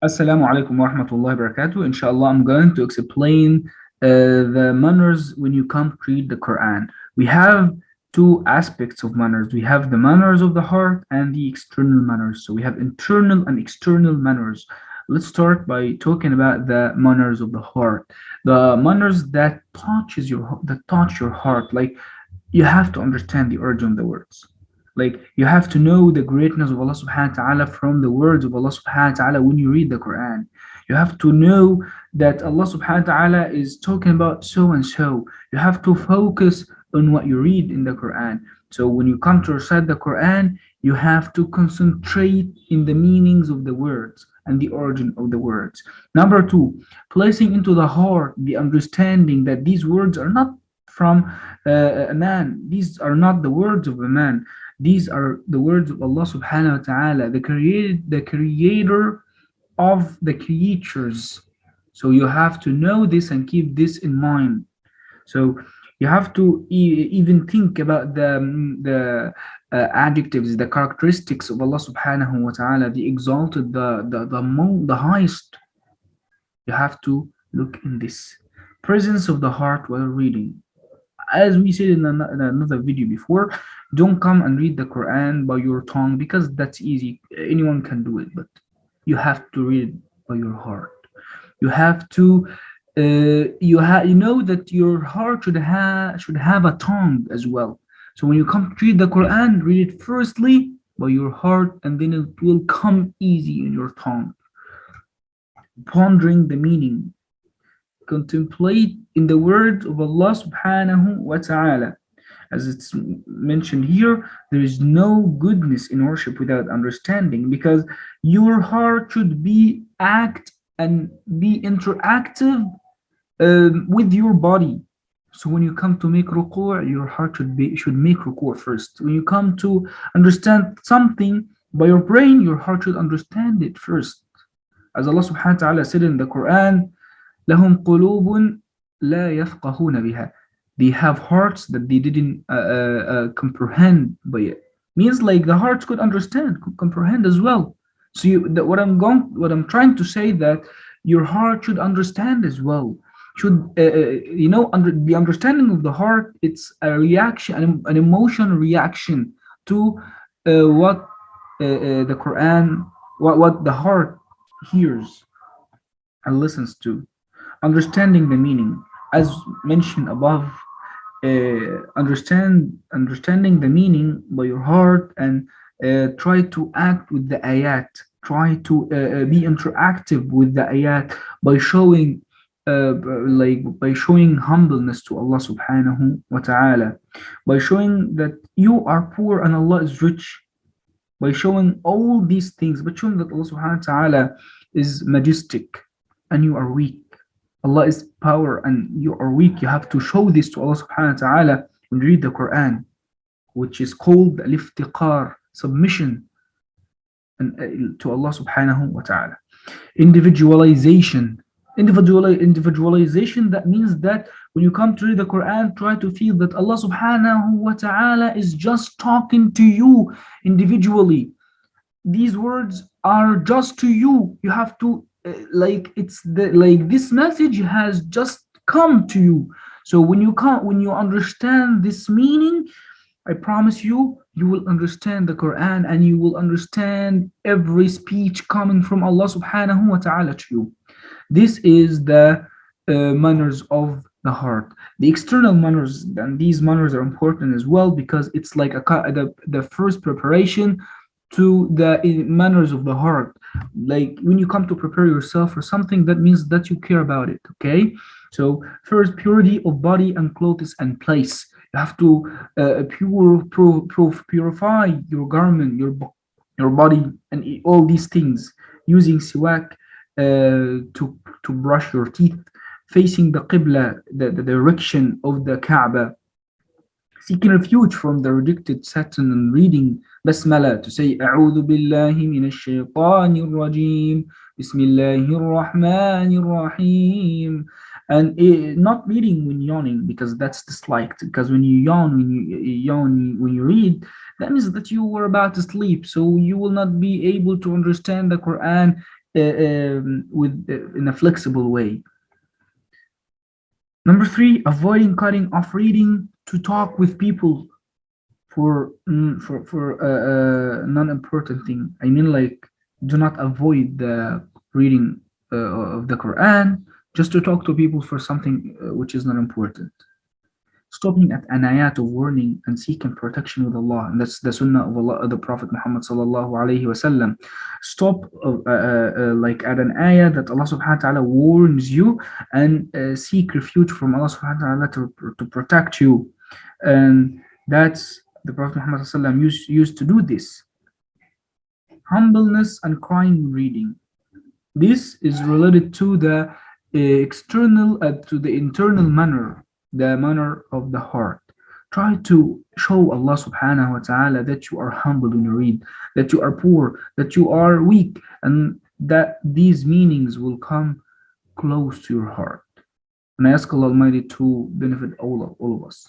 Assalamu alaikum wa rahmatullahi wa barakatuh. Inshallah, I'm going to explain the manners when you come to read the Quran. We have two aspects of manners. We have the manners of the heart and the external manners. So we have internal and external manners. Let's start by talking about the manners of the heart. The manners that touch your heart. Like you have to understand the origin of the words. Like you have to know the greatness of Allah subhanahu wa ta'ala from the words of Allah subhanahu wa ta'ala when you read the Quran. You have to know that Allah subhanahu wa ta'ala is talking about so and so. You have to focus on what you read in the Quran. So when you come to recite the Quran, you have to concentrate in the meanings of the words and the origin of the words. Number two, placing into the heart the understanding that these words are not from a man. These are not the words of a man. These are the words of Allah subhanahu wa ta'ala, the creator of the creatures. So you have to know this and keep this in mind. So you have to even think about the adjectives, the characteristics of Allah subhanahu wa ta'ala, the exalted, the highest. You have to look in this presence of the heart while reading. As we said in another video before, don't come and read the Quran by your tongue because that's easy. Anyone can do it, but you have to read it by your heart. You have to you know that your heart should have a tongue as well. So when you come to read the Quran, read it firstly by your heart, and then it will come easy in your tongue. Pondering the meaning, contemplate in the words of Allah subhanahu wa ta'ala. As it's mentioned here, there is no goodness in worship without understanding, because your heart should be act and be interactive with your body. So when you come to make ruku', your heart should make ruku' first. When you come to understand something by your brain, your heart should understand it first. As Allah subhanahu wa ta'ala said in the Quran, لهم قلوب لا يفقهون بها. They have hearts that they didn't comprehend by it. Means like the hearts could understand, could comprehend as well. So what I'm trying to say that your heart should understand as well. Should under the understanding of the heart, it's a reaction, an emotional reaction to what the Quran, what the heart hears and listens to. Understanding the meaning, as mentioned above, understanding the meaning by your heart, and try to act with the ayat. Try to be interactive with the ayat by showing by showing humbleness to Allah subhanahu wa ta'ala, by showing that you are poor and Allah is rich, by showing all these things, but showing that Allah subhanahu wa ta'ala is majestic and you are weak. Allah is power and you are weak. You have to show this to Allah subhanahu wa ta'ala when you read the Quran, which is called al-iftiqar, submission, and to Allah subhanahu wa ta'ala. Individualization. Individualization, that means that when you come to read the Quran, try to feel that Allah subhanahu wa ta'ala is just talking to you individually. These words are just to you. You have to like this message has just come to you. So when you understand this meaning, I promise you, you will understand the Quran and you will understand every speech coming from Allah subhanahu wa ta'ala to you. This is the manners of the heart. The external manners, and these manners are important as well, because it's like the first preparation to the manners of the heart. Like when you come to prepare yourself for something, that means that you care about it. Okay, so first, purity of body and clothes and place. You have to purify your garment, your body, and all these things using siwak to brush your teeth, facing the qibla, the direction of the Kaaba, seeking refuge from the rejected Satan, and reading Basmala to say أعوذ بالله من الشيطان الرجيم بسم الله الرحمن الرحيم, and not reading when yawning, because that's disliked. Because when you yawn, when you read, that means that you were about to sleep, so you will not be able to understand the Quran with in a flexible way. Number three, avoiding cutting off reading to talk with people for non-important thing. I mean, like, do not avoid the reading of the Quran just to talk to people for something which is not important. Stopping at an ayat of warning and seeking protection with Allah, and that's the sunnah of Allah, the Prophet Muhammad sallallahu alaihi wasallam. Stop like at an ayah that Allah subhanahu wa taala warns you, and seek refuge from Allah subhanahu wa taala to protect you. And that's the Prophet Muhammad sallallahu alaihi wasallam used to do this. Humbleness and crying reading. This is related to the to the internal manner, the manner of the heart. Try to show Allah subhanahu wa ta'ala that you are humble when you read, that you are poor, that you are weak, and that these meanings will come close to your heart. And I ask Allah Almighty to benefit all of us.